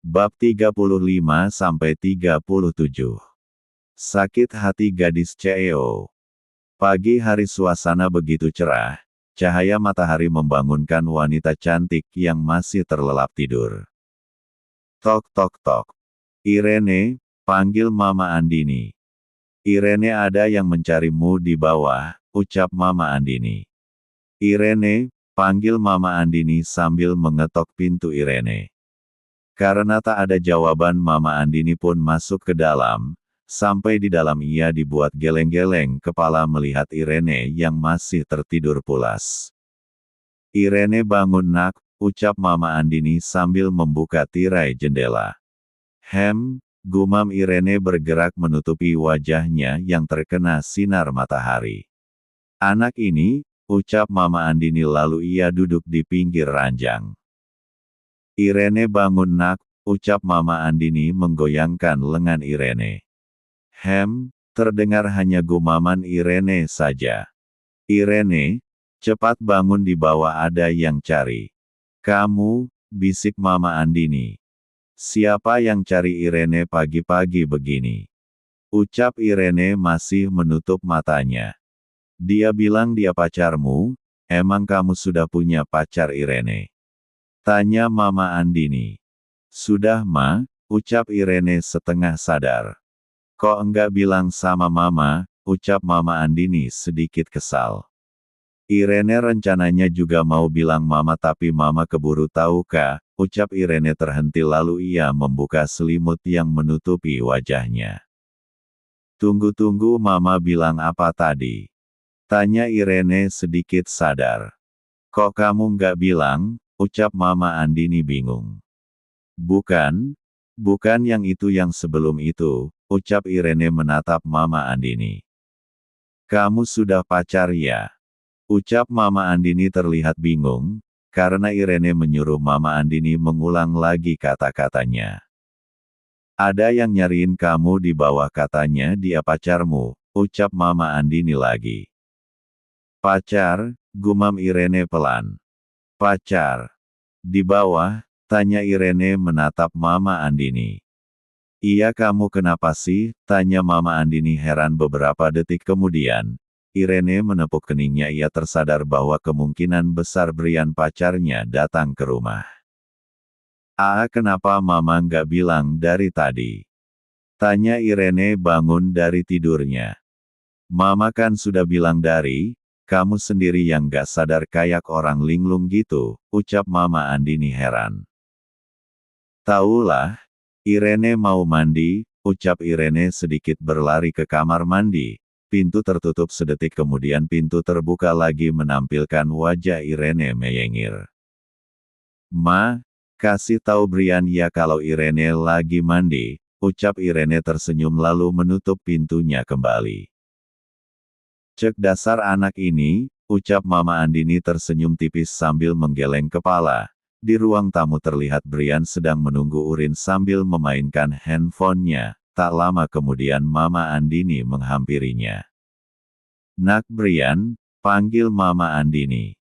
Bab 35-37. Sakit hati gadis CEO. Pagi hari suasana begitu cerah, cahaya matahari membangunkan wanita cantik yang masih terlelap tidur. Tok tok tok. Irene, panggil Mama Andini. Irene, ada yang mencarimu di bawah, ucap Mama Andini. Irene, panggil Mama Andini sambil mengetok pintu Irene. Karena tak ada jawaban, Mama Andini pun masuk ke dalam. Sampai di dalam ia dibuat geleng-geleng kepala melihat Irene yang masih tertidur pulas. Irene, bangun nak, ucap Mama Andini sambil membuka tirai jendela. Gumam Irene bergerak menutupi wajahnya yang terkena sinar matahari. Anak ini, ucap Mama Andini lalu ia duduk di pinggir ranjang. Irene, bangun nak, ucap Mama Andini menggoyangkan lengan Irene. Terdengar hanya gumaman Irene saja. Irene, cepat bangun, di bawah ada yang cari kamu, bisik Mama Andini. Siapa yang cari Irene pagi-pagi begini? Ucap Irene masih menutup matanya. Dia bilang dia pacarmu, emang kamu sudah punya pacar Irene? Tanya Mama Andini. Sudah Ma, ucap Irene setengah sadar. Kok enggak bilang sama Mama, ucap Mama Andini sedikit kesal. Irene rencananya juga mau bilang Mama tapi Mama keburu tahu Kak, ucap Irene terhenti lalu ia membuka selimut yang menutupi wajahnya. Tunggu-tunggu, Mama bilang apa tadi? Tanya Irene sedikit sadar. Kok kamu enggak bilang? Ucap Mama Andini bingung. Bukan yang itu, yang sebelum itu, ucap Irene menatap Mama Andini. Kamu sudah pacar ya? Ucap Mama Andini terlihat bingung, karena Irene menyuruh Mama Andini mengulang lagi kata-katanya. Ada yang nyariin kamu di bawah, katanya dia pacarmu, ucap Mama Andini lagi. Pacar, gumam Irene pelan. Pacar. Di bawah, tanya Irene menatap Mama Andini. Iya, kamu kenapa sih? Tanya Mama Andini heran. Beberapa detik kemudian, Irene menepuk keningnya. Ia tersadar bahwa kemungkinan besar Brian pacarnya datang ke rumah. Kenapa Mama nggak bilang dari tadi? Tanya Irene bangun dari tidurnya. Mama kan sudah bilang dari, kamu sendiri yang gak sadar kayak orang linglung gitu, ucap Mama Andini heran. Taulah, Irene mau mandi, ucap Irene sedikit berlari ke kamar mandi. Pintu tertutup sedetik kemudian pintu terbuka lagi menampilkan wajah Irene meyengir. Ma, kasih tahu Brian ya kalau Irene lagi mandi, ucap Irene tersenyum lalu menutup pintunya kembali. Cek dasar anak ini, ucap Mama Andini tersenyum tipis sambil menggeleng kepala. Di ruang tamu terlihat Brian sedang menunggu urin sambil memainkan handphonenya. Tak lama kemudian Mama Andini menghampirinya. Nak Brian, panggil Mama Andini.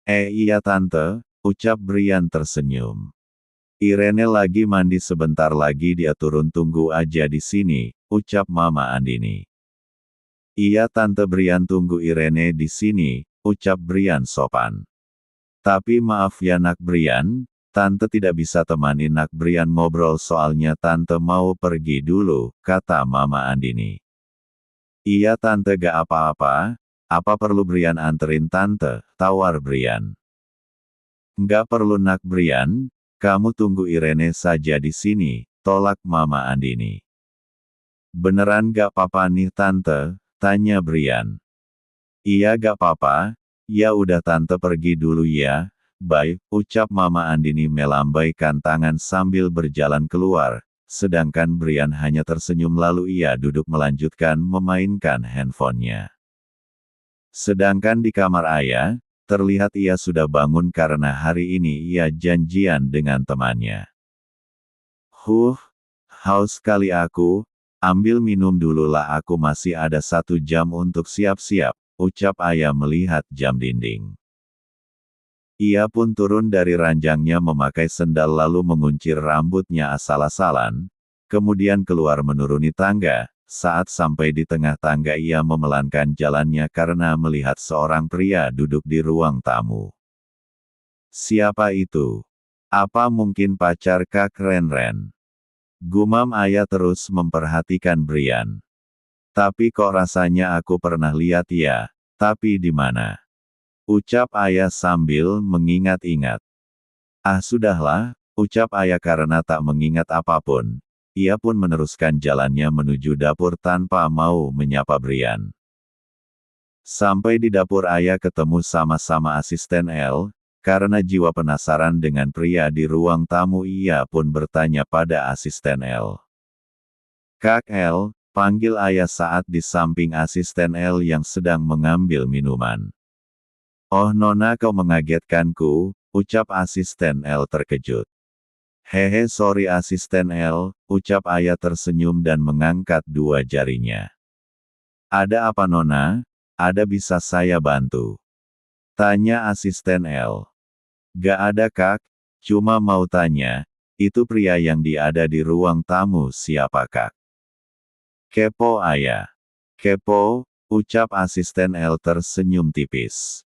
Iya Tante, ucap Brian tersenyum. Irene lagi mandi, sebentar lagi dia turun, tunggu aja di sini, ucap Mama Andini. Iya Tante. Brian tunggu Irene di sini, ucap Brian sopan. Tapi maaf ya Nak Brian, Tante tidak bisa temani Nak Brian ngobrol soalnya Tante mau pergi dulu, kata Mama Andini. Iya Tante, gak apa-apa, apa perlu Brian anterin Tante, tawar Brian. Nggak perlu Nak Brian, kamu tunggu Irene saja di sini, tolak Mama Andini. Beneran gak apa-apa nih Tante? Tanya Brian. Iya gak apa-apa, ya udah Tante pergi dulu ya, bye, ucap Mama Andini melambaikan tangan sambil berjalan keluar, sedangkan Brian hanya tersenyum lalu ia duduk melanjutkan memainkan handphonenya. Sedangkan di kamar ayah, terlihat ia sudah bangun karena hari ini ia janjian dengan temannya. Haus kali aku. Ambil minum dulu lah, aku masih ada 1 jam untuk siap-siap, ucap ayah melihat jam dinding. Ia pun turun dari ranjangnya memakai sendal lalu menguncir rambutnya asal-asalan, kemudian keluar menuruni tangga. Saat sampai di tengah tangga ia memelankan jalannya karena melihat seorang pria duduk di ruang tamu. Siapa itu? Apa mungkin pacar Kak Renren? Gumam ayah terus memperhatikan Brian. Tapi kok rasanya aku pernah lihat ya, tapi di mana? Ucap ayah sambil mengingat-ingat. Ah sudahlah, ucap ayah karena tak mengingat apapun. Ia pun meneruskan jalannya menuju dapur tanpa mau menyapa Brian. Sampai di dapur ayah ketemu sama-sama asisten L, karena jiwa penasaran dengan pria di ruang tamu ia pun bertanya pada asisten L. Kak L, panggil ayah saat di samping asisten L yang sedang mengambil minuman. Oh Nona kau mengagetkanku, ucap asisten L terkejut. Hehe sorry asisten L, ucap ayah tersenyum dan mengangkat dua jarinya. Ada apa Nona? Ada bisa saya bantu? Tanya asisten L. Gak ada kak, cuma mau tanya, itu pria yang ada di ruang tamu siapa kak? Kepo ayah. Kepo, ucap asisten L tersenyum tipis.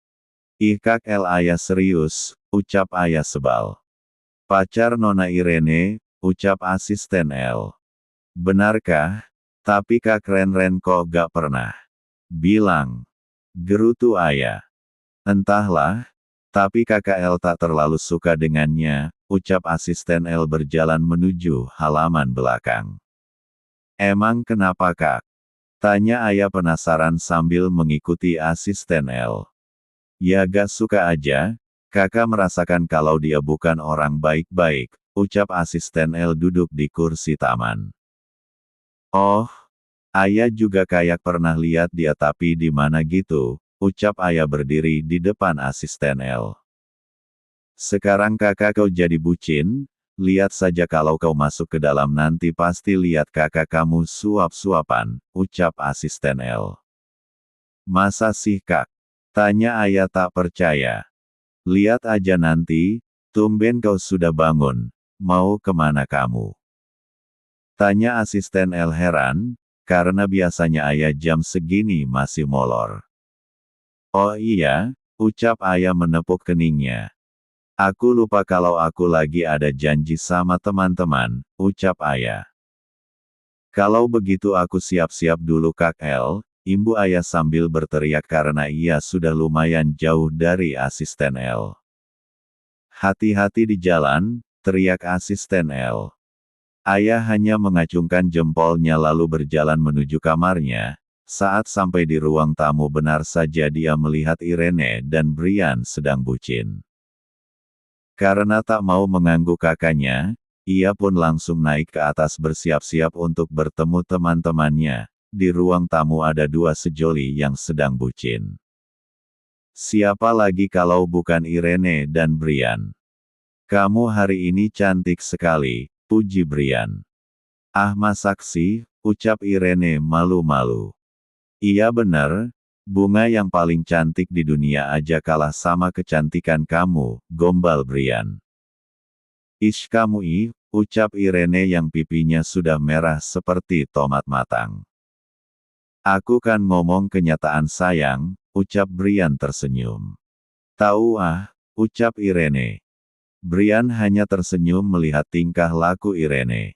Ih kak L ayah serius, ucap ayah sebal. Pacar Nona Irene, ucap asisten L. Benarkah? Tapi Kak Renren kok gak pernah bilang. Gerutu ayah. Entahlah, tapi kakak L tak terlalu suka dengannya, ucap asisten L berjalan menuju halaman belakang. Emang kenapa kak? Tanya ayah penasaran sambil mengikuti asisten L. Ya gak suka aja, kakak merasakan kalau dia bukan orang baik-baik, ucap asisten L duduk di kursi taman. Oh, ayah juga kayak pernah lihat dia tapi di mana gitu, ucap ayah berdiri di depan asisten L. Sekarang kakak kau jadi bucin, lihat saja kalau kau masuk ke dalam nanti pasti lihat kakak kamu suap-suapan, ucap asisten L. Masa sih kak? Tanya ayah tak percaya. Lihat aja nanti, tumben kau sudah bangun, mau kemana kamu? Tanya asisten L heran, karena biasanya ayah jam segini masih molor. Oh iya, ucap ayah menepuk keningnya. Aku lupa kalau aku lagi ada janji sama teman-teman, ucap ayah. Kalau begitu aku siap-siap dulu Kak L, imbu ayah sambil berteriak karena ia sudah lumayan jauh dari asisten L. Hati-hati di jalan, teriak asisten L. Ayah hanya mengacungkan jempolnya lalu berjalan menuju kamarnya. Saat sampai di ruang tamu benar saja dia melihat Irene dan Brian sedang bucin. Karena tak mau mengganggu kakaknya, ia pun langsung naik ke atas bersiap-siap untuk bertemu teman-temannya. Di ruang tamu ada dua sejoli yang sedang bucin. Siapa lagi kalau bukan Irene dan Brian? Kamu hari ini cantik sekali, puji Brian. Ah masak sih, ucap Irene malu-malu. Iya bener, bunga yang paling cantik di dunia aja kalah sama kecantikan kamu, gombal Brian. Ish kamu ucap Irene yang pipinya sudah merah seperti tomat matang. Aku kan ngomong kenyataan sayang, ucap Brian tersenyum. Tahu ucap Irene. Brian hanya tersenyum melihat tingkah laku Irene.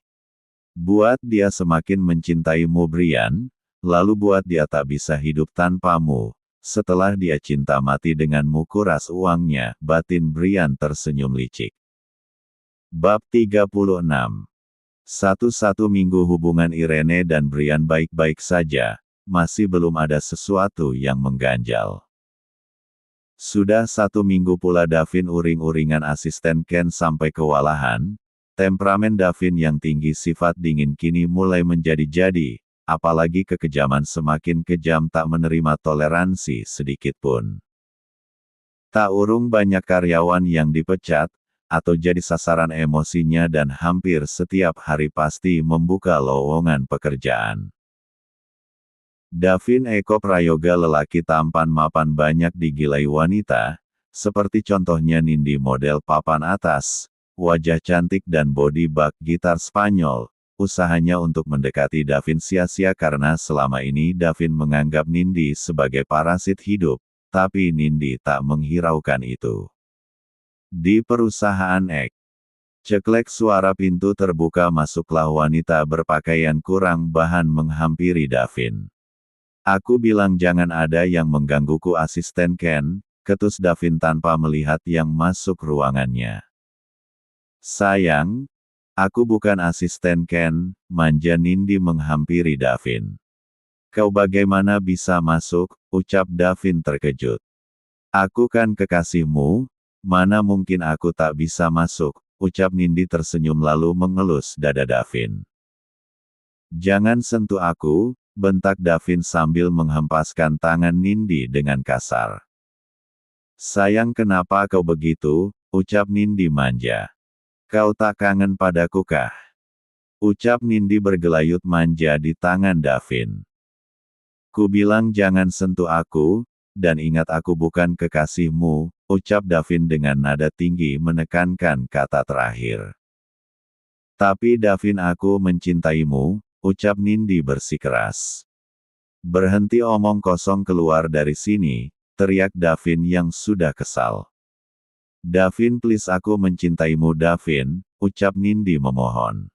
Buat dia semakin mencintaimu Brian, lalu buat dia tak bisa hidup tanpamu. Setelah dia cinta mati denganmu kuras uangnya, batin Brian tersenyum licik. Bab 36. Satu minggu hubungan Irene dan Brian baik-baik saja, masih belum ada sesuatu yang mengganjal. Sudah 1 minggu pula Davin uring-uringan asisten Ken sampai kewalahan. Temperamen Davin yang tinggi sifat dingin kini mulai menjadi-jadi, apalagi kekejaman semakin kejam tak menerima toleransi sedikit pun. Tak urung banyak karyawan yang dipecat, atau jadi sasaran emosinya dan hampir setiap hari pasti membuka lowongan pekerjaan. Davin Eko Prayoga lelaki tampan mapan banyak digilai wanita, seperti contohnya Nindi model papan atas, wajah cantik dan body bag gitar Spanyol. Usahanya untuk mendekati Davin sia-sia karena selama ini Davin menganggap Nindi sebagai parasit hidup, tapi Nindi tak menghiraukan itu. Di perusahaan X, ceklek suara pintu terbuka, masuklah wanita berpakaian kurang bahan menghampiri Davin. Aku bilang jangan ada yang menggangguku, asisten Ken, ketus Davin tanpa melihat yang masuk ruangannya. Sayang, aku bukan asisten Ken, manja Nindi menghampiri Davin. Kau bagaimana bisa masuk, ucap Davin terkejut. Aku kan kekasihmu, mana mungkin aku tak bisa masuk, ucap Nindi tersenyum lalu mengelus dada Davin. Jangan sentuh aku, bentak Davin sambil menghempaskan tangan Nindi dengan kasar. Sayang, kenapa kau begitu, ucap Nindi manja. Kau tak kangen padaku kah? Ucap Nindi bergelayut manja di tangan Davin. Ku bilang jangan sentuh aku, dan ingat aku bukan kekasihmu, ucap Davin dengan nada tinggi menekankan kata terakhir. Tapi Davin, aku mencintaimu, ucap Nindi bersikeras. Berhenti omong kosong, keluar dari sini, teriak Davin yang sudah kesal. Davin, please, aku mencintaimu Davin, ucap Nindi memohon.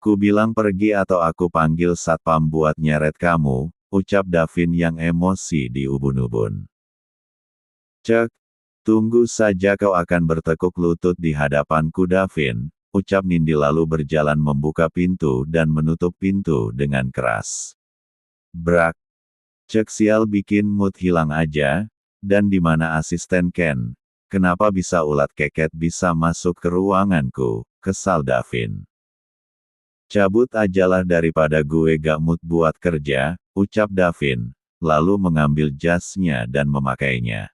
Ku bilang pergi atau aku panggil satpam buat nyeret kamu, ucap Davin yang emosi di ubun-ubun. Cek, tunggu saja, kau akan bertekuk lutut di hadapanku Davin, ucap Nindi lalu berjalan membuka pintu dan menutup pintu dengan keras. Brak. Cek, sial, bikin mood hilang aja, dan di mana asisten Ken? Kenapa bisa ulat keket bisa masuk ke ruanganku, kesal Davin. Cabut ajalah daripada gue gak mood buat kerja, ucap Davin, lalu mengambil jasnya dan memakainya.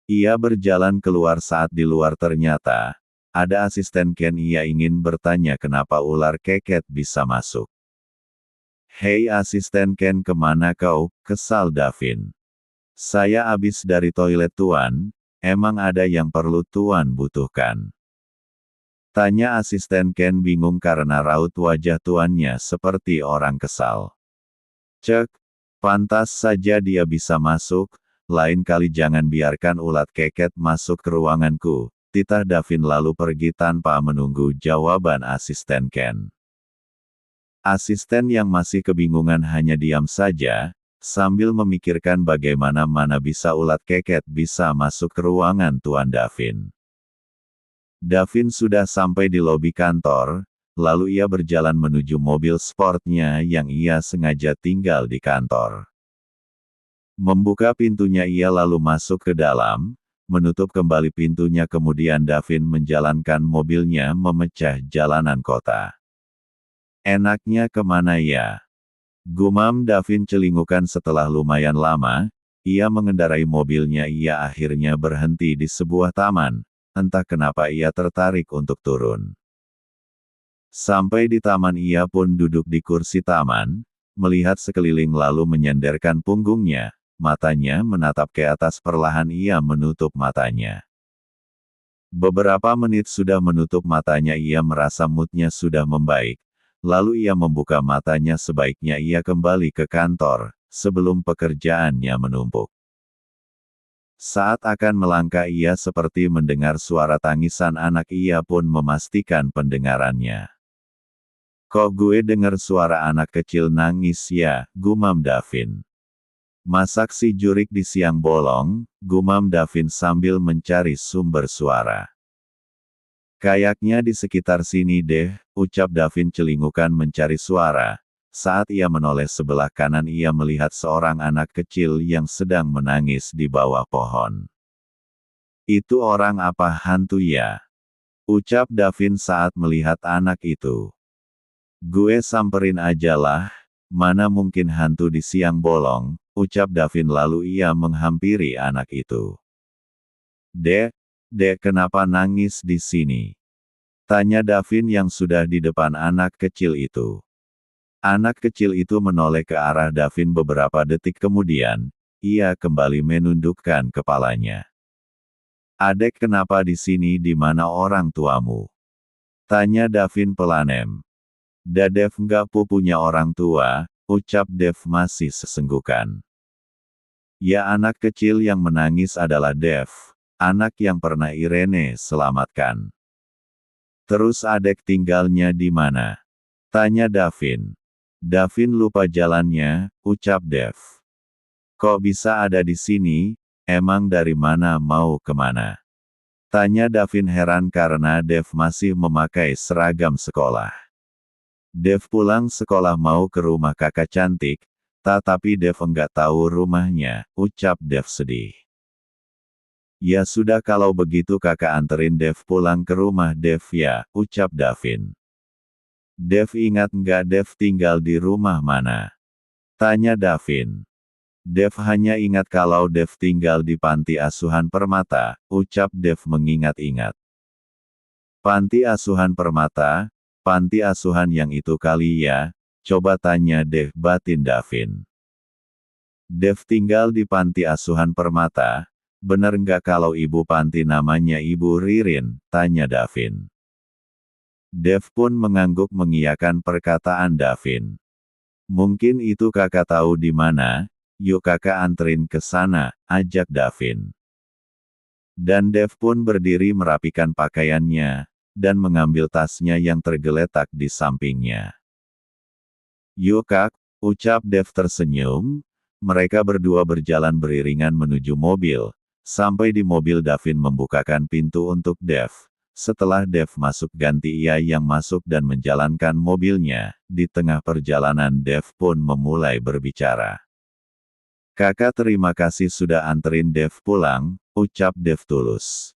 Ia berjalan keluar, saat di luar ternyata ada asisten Ken. Ia ingin bertanya kenapa ular keket bisa masuk. Hei asisten Ken, kemana kau, kesal Davin. Saya abis dari toilet tuan. Emang ada yang perlu tuan butuhkan? Tanya asisten Ken bingung karena raut wajah tuannya seperti orang kesal. Cek, pantas saja dia bisa masuk, lain kali jangan biarkan ulat keket masuk ke ruanganku, titah Davin lalu pergi tanpa menunggu jawaban asisten Ken. Asisten yang masih kebingungan hanya diam saja, sambil memikirkan bagaimana mana bisa ulat keket bisa masuk ke ruangan Tuan Davin. Davin sudah sampai di lobi kantor, lalu ia berjalan menuju mobil sportnya yang ia sengaja tinggal di kantor. Membuka pintunya, ia lalu masuk ke dalam, menutup kembali pintunya, kemudian Davin menjalankan mobilnya memecah jalanan kota. Enaknya kemana ya? Gumam Davin celingukan. Setelah lumayan lama, ia mengendarai mobilnya. Ia akhirnya berhenti di sebuah taman, entah kenapa ia tertarik untuk turun. Sampai di taman ia pun duduk di kursi taman, melihat sekeliling lalu menyenderkan punggungnya, matanya menatap ke atas. Perlahan ia menutup matanya. Beberapa menit sudah menutup matanya, ia merasa moodnya sudah membaik. Lalu ia membuka matanya. Sebaiknya ia kembali ke kantor, sebelum pekerjaannya menumpuk. Saat akan melangkah ia seperti mendengar suara tangisan anak. Ia pun memastikan pendengarannya. Kok gue dengar suara anak kecil nangis ya, gumam Davin. Masak si jurik di siang bolong, gumam Davin sambil mencari sumber suara. Kayaknya di sekitar sini deh, ucap Davin celingukan mencari suara. Saat ia menoleh sebelah kanan ia melihat seorang anak kecil yang sedang menangis di bawah pohon. Itu orang apa hantu ya? Ucap Davin saat melihat anak itu. Gue samperin aja lah, mana mungkin hantu di siang bolong, ucap Davin lalu ia menghampiri anak itu. Dek, kenapa nangis di sini? Tanya Davin yang sudah di depan anak kecil itu. Anak kecil itu menoleh ke arah Davin beberapa detik kemudian, ia kembali menundukkan kepalanya. Adek kenapa di sini di mana orang tuamu? Tanya Davin pelanem. Dev nggak punya orang tua, ucap Dev masih sesenggukan. Ya anak kecil yang menangis adalah Dev, anak yang pernah Irene selamatkan. Terus adek tinggalnya di mana? Tanya Davin. Davin lupa jalannya, ucap Dev. Kok bisa ada di sini, emang dari mana mau kemana? Tanya Davin heran karena Dev masih memakai seragam sekolah. Dev pulang sekolah mau ke rumah kakak cantik, tetapi Dev enggak tahu rumahnya, ucap Dev sedih. Ya sudah kalau begitu kakak anterin Dev pulang ke rumah Dev ya, ucap Davin. Dev ingat nggak Dev tinggal di rumah mana? Tanya Davin. Dev hanya ingat kalau Dev tinggal di panti asuhan Permata, ucap Dev mengingat-ingat. Panti asuhan Permata, panti asuhan yang itu kali ya, coba tanya deh batin Davin. Dev tinggal di panti asuhan Permata, bener nggak kalau ibu panti namanya Ibu Ririn, tanya Davin. Dev pun mengangguk mengiyakan perkataan Davin. Mungkin itu kakak tahu di mana, yuk kakak anterin ke sana, ajak Davin. Dan Dev pun berdiri merapikan pakaiannya, dan mengambil tasnya yang tergeletak di sampingnya. Yuk kak, ucap Dev tersenyum. Mereka berdua berjalan beriringan menuju mobil. Sampai di mobil Davin membukakan pintu untuk Dev. Setelah Dev masuk ganti ia yang masuk dan menjalankan mobilnya, di tengah perjalanan Dev pun memulai berbicara. Kakak terima kasih sudah anterin Dev pulang, ucap Dev tulus.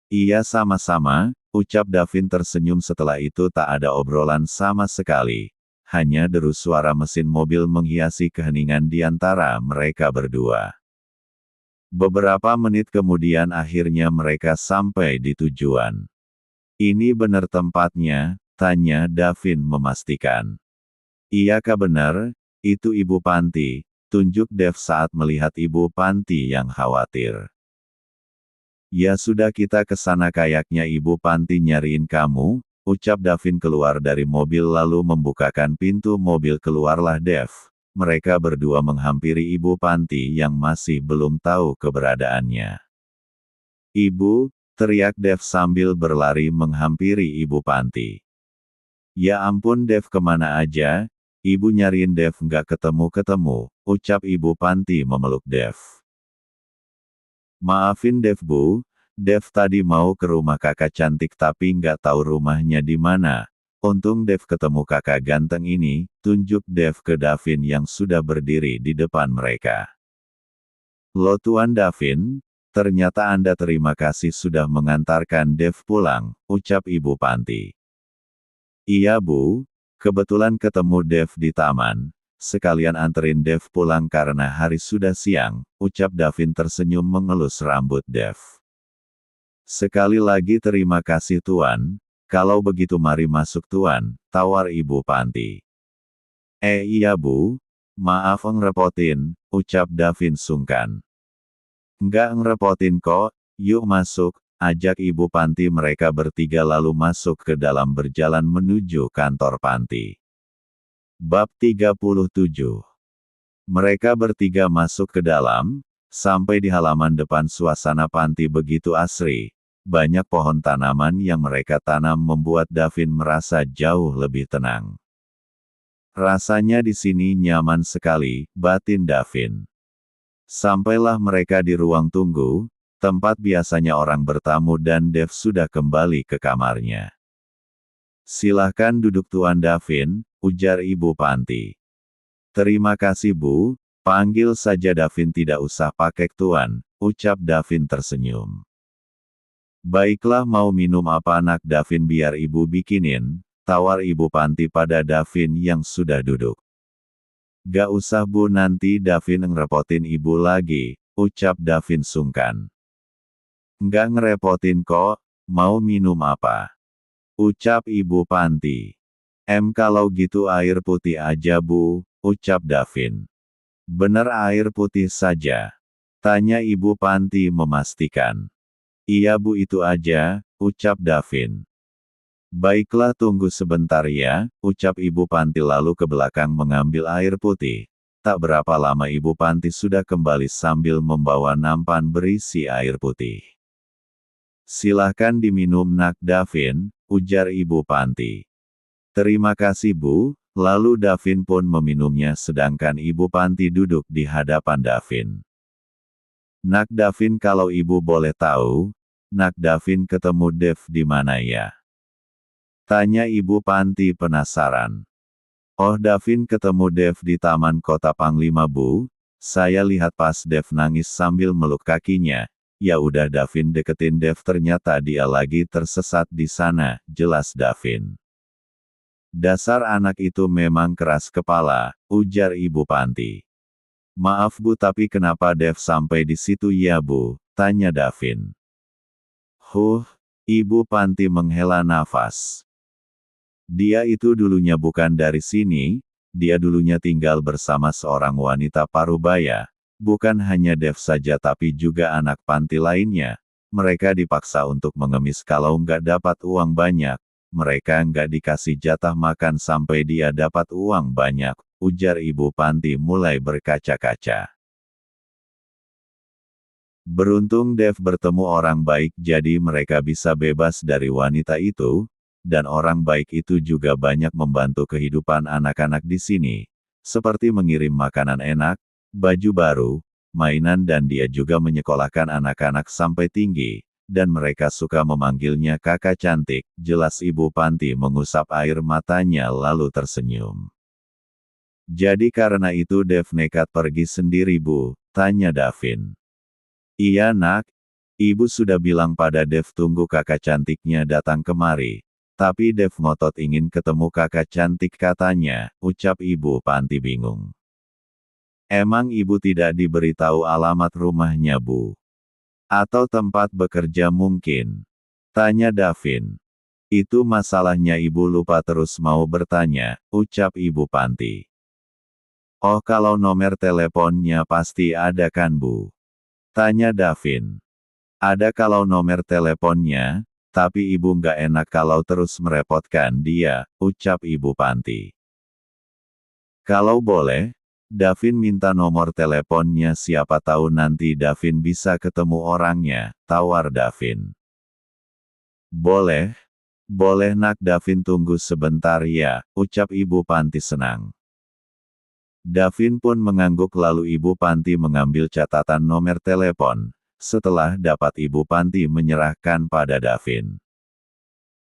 Iya sama-sama, ucap Davin tersenyum setelah itu tak ada obrolan sama sekali. Hanya deru suara mesin mobil menghiasi keheningan di antara mereka berdua. Beberapa menit kemudian akhirnya mereka sampai di tujuan. Ini benar tempatnya, tanya Davin memastikan. Iyakah benar, itu Ibu Panti, tunjuk Dev saat melihat Ibu Panti yang khawatir. Ya sudah kita ke sana kayaknya Ibu Panti nyariin kamu, ucap Davin keluar dari mobil lalu membukakan pintu mobil keluarlah Dev. Mereka berdua menghampiri Ibu Panti yang masih belum tahu keberadaannya. Ibu, teriak Dev sambil berlari menghampiri Ibu Panti. Ya ampun Dev kemana aja, Ibu nyariin Dev nggak ketemu-ketemu, ucap Ibu Panti memeluk Dev. Maafin Dev Bu, Dev tadi mau ke rumah kakak cantik tapi nggak tahu rumahnya di mana. Untung Dev ketemu kakak ganteng ini, tunjuk Dev ke Davin yang sudah berdiri di depan mereka. Lo Tuan Davin, ternyata Anda terima kasih sudah mengantarkan Dev pulang, ucap Ibu Panti. Iya Bu, kebetulan ketemu Dev di taman, sekalian anterin Dev pulang karena hari sudah siang, ucap Davin tersenyum mengelus rambut Dev. Sekali lagi terima kasih Tuan. Kalau begitu mari masuk Tuan, tawar Ibu Panti. Iya Bu, maaf ngerepotin, ucap Davin sungkan. Nggak ngerepotin kok, yuk masuk, ajak Ibu Panti mereka bertiga lalu masuk ke dalam berjalan menuju kantor Panti. Bab 37. Mereka bertiga masuk ke dalam, sampai di halaman depan suasana Panti begitu asri. Banyak pohon tanaman yang mereka tanam membuat Davin merasa jauh lebih tenang. Rasanya di sini nyaman sekali, batin Davin. Sampailah mereka di ruang tunggu, tempat biasanya orang bertamu dan Dev sudah kembali ke kamarnya. Silahkan duduk Tuan Davin, ujar Ibu Panti. Terima kasih Bu, panggil saja Davin tidak usah pakai Tuan, ucap Davin tersenyum. Baiklah mau minum apa anak Davin biar ibu bikinin, tawar Ibu Panti pada Davin yang sudah duduk. Gak usah Bu nanti Davin ngerepotin ibu lagi, ucap Davin sungkan. Nggak ngerepotin kok, mau minum apa? Ucap Ibu Panti. Kalau gitu air putih aja Bu, ucap Davin. Bener air putih saja? Tanya Ibu Panti memastikan. Iya Bu, itu aja, ucap Davin. Baiklah, tunggu sebentar ya, ucap Ibu Panti lalu ke belakang mengambil air putih. Tak berapa lama Ibu Panti sudah kembali sambil membawa nampan berisi air putih. Silahkan diminum Nak Davin, ujar Ibu Panti. Terima kasih Bu, lalu Davin pun meminumnya sedangkan Ibu Panti duduk di hadapan Davin. Nak Davin, kalau Ibu boleh tahu, Nak Davin ketemu Dev di mana ya? Tanya Ibu Panti penasaran. Oh, Davin ketemu Dev di Taman Kota Panglima Bu. Saya lihat pas Dev nangis sambil meluk kakinya. Ya udah, Davin deketin Dev, ternyata dia lagi tersesat di sana, jelas Davin. Dasar anak itu memang keras kepala, ujar Ibu Panti. Maaf Bu, tapi kenapa Dev sampai di situ ya Bu? Tanya Davin. Ibu Panti menghela nafas. Dia itu dulunya bukan dari sini, dia dulunya tinggal bersama seorang wanita parubaya. Bukan hanya Dev saja tapi juga anak panti lainnya. Mereka dipaksa untuk mengemis kalau nggak dapat uang banyak. Mereka nggak dikasih jatah makan sampai dia dapat uang banyak, ujar Ibu Panti mulai berkaca-kaca. Beruntung Dev bertemu orang baik jadi mereka bisa bebas dari wanita itu. Dan orang baik itu juga banyak membantu kehidupan anak-anak di sini, seperti mengirim makanan enak, baju baru, mainan, dan dia juga menyekolahkan anak-anak sampai tinggi, dan mereka suka memanggilnya kakak cantik, jelas Ibu Panti mengusap air matanya lalu tersenyum. Jadi karena itu Dev nekat pergi sendiri Bu, tanya Davin. Iya Nak, Ibu sudah bilang pada Dev tunggu kakak cantiknya datang kemari. Tapi Dev ngotot ingin ketemu kakak cantik katanya, ucap Ibu Panti bingung. Emang Ibu tidak diberitahu alamat rumahnya Bu? Atau tempat bekerja mungkin? Tanya Davin. Itu masalahnya Ibu lupa terus mau bertanya, ucap Ibu Panti. Oh, kalau nomor teleponnya pasti ada kan Bu? Tanya Davin. Ada kalau nomor teleponnya. Tapi Ibu nggak enak kalau terus merepotkan dia, ucap Ibu Panti. Kalau boleh, Davin minta nomor teleponnya, siapa tahu nanti Davin bisa ketemu orangnya, tawar Davin. Boleh Nak Davin, tunggu sebentar ya, ucap Ibu Panti senang. Davin pun mengangguk lalu Ibu Panti mengambil catatan nomor telepon. Setelah dapat Ibu Panti menyerahkan pada Davin.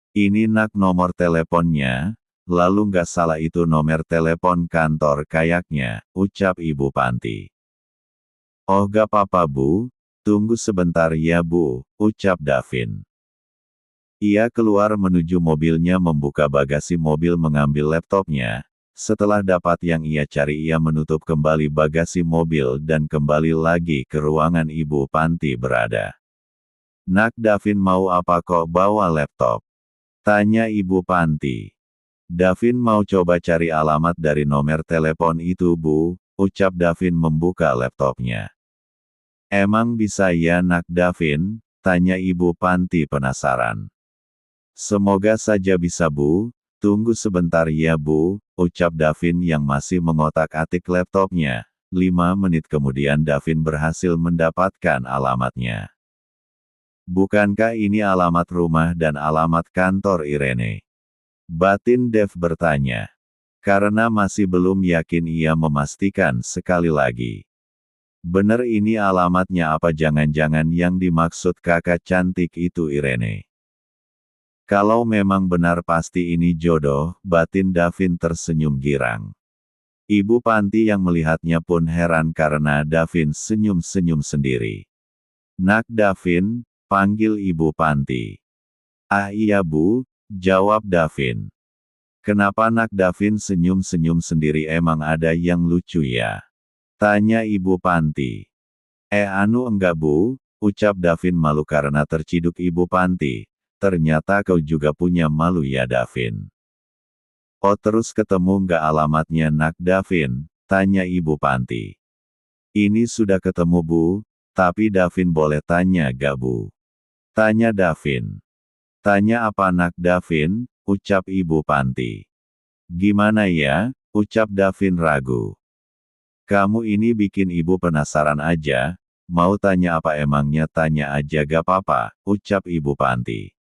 Ini Nak nomor teleponnya, lalu nggak salah itu nomor telepon kantor kayaknya, ucap Ibu Panti. Oh gak apa-apa Bu, tunggu sebentar ya Bu, ucap Davin. Ia keluar menuju mobilnya, membuka bagasi mobil mengambil laptopnya. Setelah dapat yang ia cari, ia menutup kembali bagasi mobil dan kembali lagi ke ruangan Ibu Panti berada. Nak Davin, mau apa kok bawa laptop? Tanya Ibu Panti. Davin mau coba cari alamat dari nomor telepon itu Bu, ucap Davin membuka laptopnya. Emang bisa ya Nak Davin? Tanya Ibu Panti penasaran. Semoga saja bisa Bu, tunggu sebentar ya Bu, ucap Davin yang masih mengotak-atik laptopnya. 5 menit kemudian Davin berhasil mendapatkan alamatnya. Bukankah ini alamat rumah dan alamat kantor Irene? Batin Dev bertanya. Karena masih belum yakin, ia memastikan sekali lagi. Bener, ini alamatnya, apa jangan-jangan yang dimaksud kakak cantik itu Irene? Kalau memang benar pasti ini jodoh, batin Davin tersenyum girang. Ibu Panti yang melihatnya pun heran karena Davin senyum-senyum sendiri. Nak Davin, panggil Ibu Panti. Ah iya Bu, jawab Davin. Kenapa Nak Davin senyum-senyum sendiri, emang ada yang lucu ya? Tanya Ibu Panti. Enggak Bu, ucap Davin malu karena terciduk Ibu Panti. Ternyata kau juga punya malu ya Davin. Oh, terus ketemu nggak alamatnya Nak Davin? Tanya Ibu Panti. Ini sudah ketemu Bu, tapi Davin boleh tanya gak Bu? Tanya Davin. Tanya apa nak Davin, ucap Ibu Panti. Gimana ya, ucap Davin ragu. Kamu ini bikin ibu penasaran aja, mau tanya apa emangnya tanya aja gak apa-apa, ucap Ibu Panti.